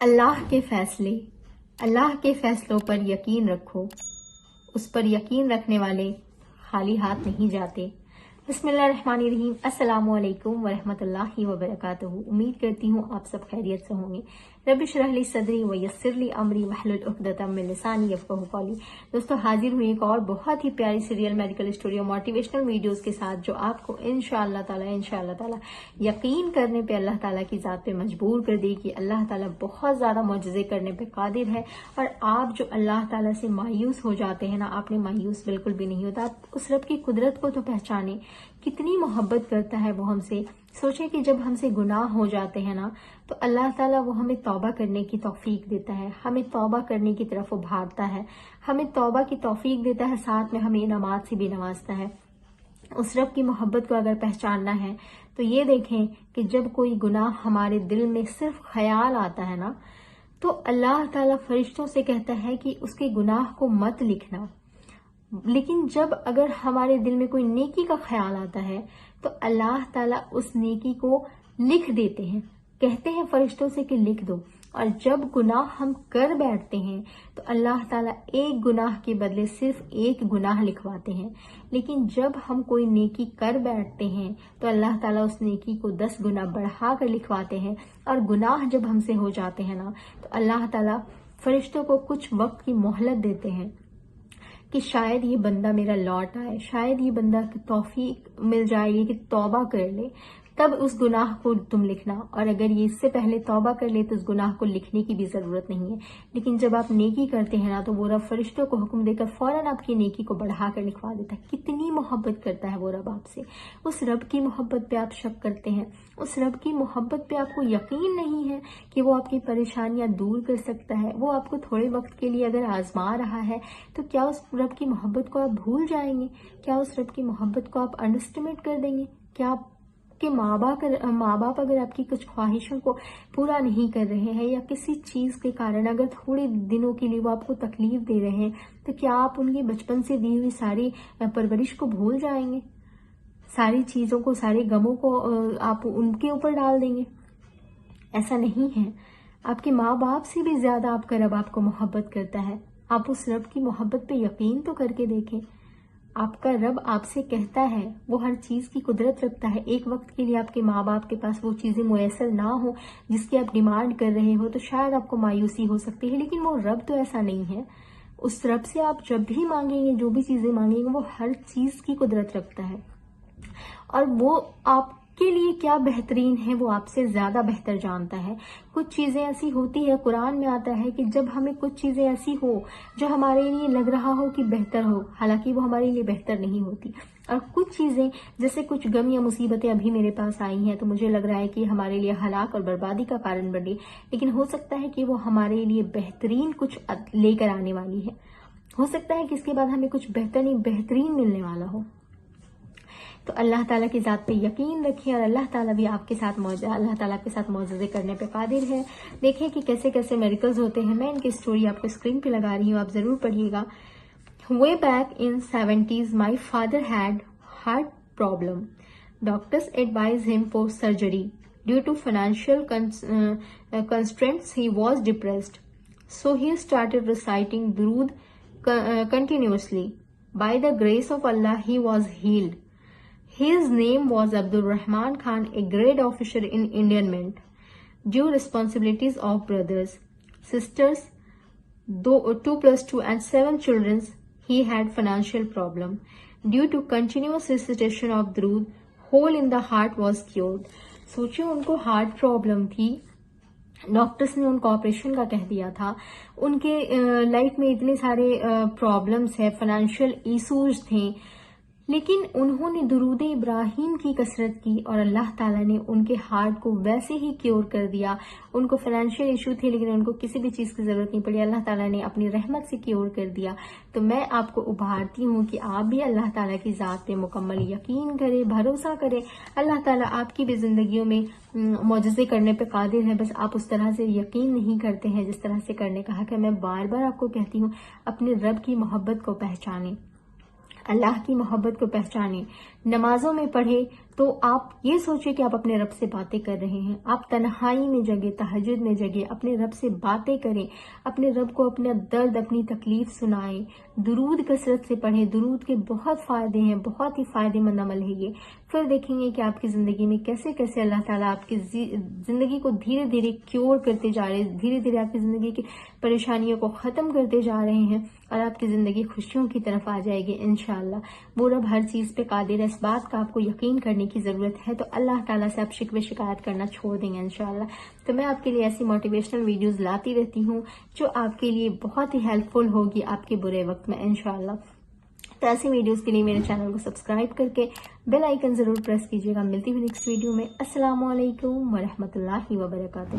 अल्लाह के फैसले, अल्लाह के फैसलों पर यकीन रखो। उस पर यकीन रखने वाले खाली हाथ नहीं जाते। बिस्मिल्लाहिर्रहमानिर्रहीम। अस्सलामु अलैकुम वरहमतुल्लाहि वबरकातुहू। उम्मीद करती हूँ आप सब खैरियत से होंगे। रब्बि इश्रह ली सदरी व यस्सिर ली अमरी वहलुल उक़दतम मिन लिसानी यफ़क़हू क़ौली। दोस्तों, हाजिर हुई एक और बहुत ही प्यारी सी रियल मेडिकल स्टोरी और मोटिवेशनल वीडियोस के साथ, जो आपको इंशाअल्लाह ताला यकीन करने पे अल्लाह ताला की ज़ात पे मजबूर कर दे कि अल्लाह ताला बहुत ज़्यादा मौजज़े करने पे कादिर है। और आप जो अल्लाह ताला से मायूस हो जाते हैं ना, आपने मायूस बिल्कुल भी नहीं होता। आप उस रब की कुदरत को तो पहचाने, कितनी मोहब्बत करता है वो हमसे। सोचे कि जब हमसे गुनाह हो जाते हैं ना, तो अल्लाह ताला वो हमें तौबा करने की तौफीक देता है, हमें तौबा करने की तरफ उभारता है, हमें तौबा की तौफीक देता है, साथ में हमें नमाज से भी नवाजता है। उस रब की मोहब्बत को अगर पहचानना है तो ये देखें कि जब कोई गुनाह हमारे दिल में सिर्फ ख्याल आता है ना, तो अल्लाह ताला फरिश्तों से कहता है कि उसके गुनाह को मत लिखना। लेकिन जब अगर हमारे दिल में कोई नेकी का ख्याल आता है तो अल्लाह ताला उस नेकी को लिख देते हैं, कहते हैं फरिश्तों से कि लिख दो। और जब गुनाह हम कर बैठते हैं तो अल्लाह ताला एक गुनाह के बदले सिर्फ एक गुनाह लिखवाते हैं। लेकिन जब हम कोई नेकी कर बैठते हैं तो अल्लाह ताला उस नेकी को 10 गुना बढ़ा कर लिखवाते हैं। और गुनाह जब हमसे हो जाते हैं ना, तो अल्लाह ताला फरिश्तों को कुछ वक्त की मोहलत देते हैं कि शायद ये बंदा मेरा लौट आए, शायद ये बंदा की तौफीक मिल जाएगी कि तौबा कर ले, तब उस गुनाह को तुम लिखना। और अगर ये इससे पहले तौबा कर ले तो उस गुनाह को लिखने की भी जरूरत नहीं है। लेकिन जब आप नेकी करते हैं ना, तो वो रब फरिश्तों को हुक्म देकर फौरन आपकी नेकी को बढ़ा कर लिखवा देता है। कितनी मोहब्बत करता है वो रब आपसे। उस रब की मोहब्बत पे आप शक करते हैं, उस रब की मोहब्बत पे आपको यकीन नहीं है कि वो आपकी परेशानियां दूर कर सकता है। वो आपको थोड़े वक्त के लिए अगर आजमा रहा है, तो क्या उस रब की मोहब्बत को आप भूल जाएंगे? क्या उस रब की मोहब्बत को आप अंडरस्टिमेट कर देंगे? क्या आप कि माँ बाप अगर आपकी कुछ ख्वाहिशों को पूरा नहीं कर रहे हैं, या किसी चीज के कारण अगर थोड़े दिनों के लिए वो आपको तकलीफ दे रहे हैं, तो क्या आप उनके बचपन से दी हुई सारी परवरिश को भूल जाएंगे? सारी चीजों को, सारे गमों को आप उनके ऊपर डाल देंगे? ऐसा नहीं है। आपके माँ बाप से भी ज्यादा आपका रब आपको मोहब्बत करता है। आप उस रब की मोहब्बत पे यकीन तो करके देखें। आपका रब आपसे कहता है, वो हर चीज की कुदरत रखता है। एक वक्त के लिए आपके माँ बाप के पास वो चीजें मुयसर ना हो जिसकी आप डिमांड कर रहे हो, तो शायद आपको मायूसी हो सकती है। लेकिन वो रब तो ऐसा नहीं है। उस रब से आप जब भी मांगेंगे, जो भी चीजें मांगेंगे, वो हर चीज की कुदरत रखता है। और वो आपके लिए क्या बेहतरीन है वो आपसे ज्यादा बेहतर जानता है। कुछ चीजें ऐसी होती है, कुरान में आता है कि जब हमें कुछ चीजें ऐसी हो जो हमारे लिए लग रहा हो कि बेहतर हो, हालांकि वो हमारे लिए बेहतर नहीं होती। और कुछ चीजें, जैसे कुछ गम या मुसीबतें अभी मेरे पास आई हैं, तो मुझे लग रहा है कि हमारे लिए हलाक और बर्बादी का कारण बने, लेकिन हो सकता है कि वो हमारे लिए बेहतरीन कुछ लेकर आने वाली है। हो सकता है कि इसके बाद हमें कुछ बेहतरीन मिलने वाला हो। तो अल्लाह ताला की ज़ात पे यकीन रखिए, और अल्लाह ताला भी आपके साथ अल्लाह ताला आपके साथ मौजज़े करने पे कादिर है। देखें कि कैसे कैसे मेरिकल्स होते हैं। मैं इनकी स्टोरी आपको स्क्रीन पे लगा रही हूँ, आप जरूर पढ़िएगा। Way back in 70s, my father had heart problem. Doctors advised him for surgery. Due to financial constraints, he was depressed. So he started reciting Durood continuously. By the grace of Allah, he was healed. His name was Abdul Rahman Khan, a grade officer in Indian Mint. Due responsibilities of brothers, sisters, 2 plus 2 and 7 children, he had financial problem. Due to continuous recitation of Durood, hole in the heart was cured. सोचिए, उनको heart problem थी, doctors ने उनको operation का कह दिया था, उनके लाइफ में इतने सारे प्रॉब्लम्स है, फाइनेंशियल इशूज थे, लेकिन उन्होंने दुरूद इब्राहिम की कसरत की और अल्लाह ताला ने उनके हार्ट को वैसे ही क्योर कर दिया। उनको फाइनेंशियल इशू थे, लेकिन उनको किसी भी चीज की जरूरत नहीं पड़ी, अल्लाह ताला ने अपनी रहमत से क्योर कर दिया। तो मैं आपको उभारती हूँ कि आप भी अल्लाह ताला की जात पे मुकम्मल यकीन करें, भरोसा करें। अल्लाह ताला आपकी भी जिंदगियों में मौजज़े करने पे कादिर है, बस आप उस तरह से यकीन नहीं करते हैं जिस तरह से करने का हक है। मैं बार बार आपको कहती हूँ, अपने रब की मोहब्बत को पहचानें, अल्लाह की मोहब्बत को पहचाने, नमाजों में पढ़े تو آپ یہ سوچیں کہ آپ اپنے رب سے باتیں کر رہے ہیں، آپ تنہائی میں جگہ، تہجد میں جگہ، اپنے رب سے باتیں کریں، اپنے رب کو اپنا درد، اپنی تکلیف سنائیں، درود کثرت سے پڑھیں۔ درود کے بہت فائدے ہیں، بہت ہی فائدے مند عمل ہے یہ۔ پھر دیکھیں گے کہ آپ کی زندگی میں کیسے کیسے اللہ تعالیٰ آپ کی زندگی کو دھیرے دھیرے کیور کرتے جا رہے ہیں، دھیرے دھیرے آپ کی زندگی کی پریشانیوں کو ختم کرتے جا رہے ہیں، اور آپ کی زندگی خوشیوں کی طرف آ جائے گی انشاءاللہ۔ وہ رب ہر چیز پہ قادر ہے، اس بات کا آپ کو یقین کرنے کی ضرورت ہے، تو اللہ تعالیٰ سے آپ شکوے شکایت کرنا چھوڑ دیں گے انشاءاللہ۔ تو میں آپ کے لیے ایسی موٹیویشنل ویڈیوز لاتی رہتی ہوں جو آپ کے لیے بہت ہی ہیلپ فل ہوگی آپ کے برے وقت میں انشاءاللہ۔ تو ایسی ویڈیوز کے لیے میرے چینل کو سبسکرائب کر کے بیل آئیکن ضرور پریس کیجیے گا۔ ملتی ہوئی نیکسٹ ویڈیو میں۔ السلام علیکم ورحمۃ اللہ وبرکاتہ۔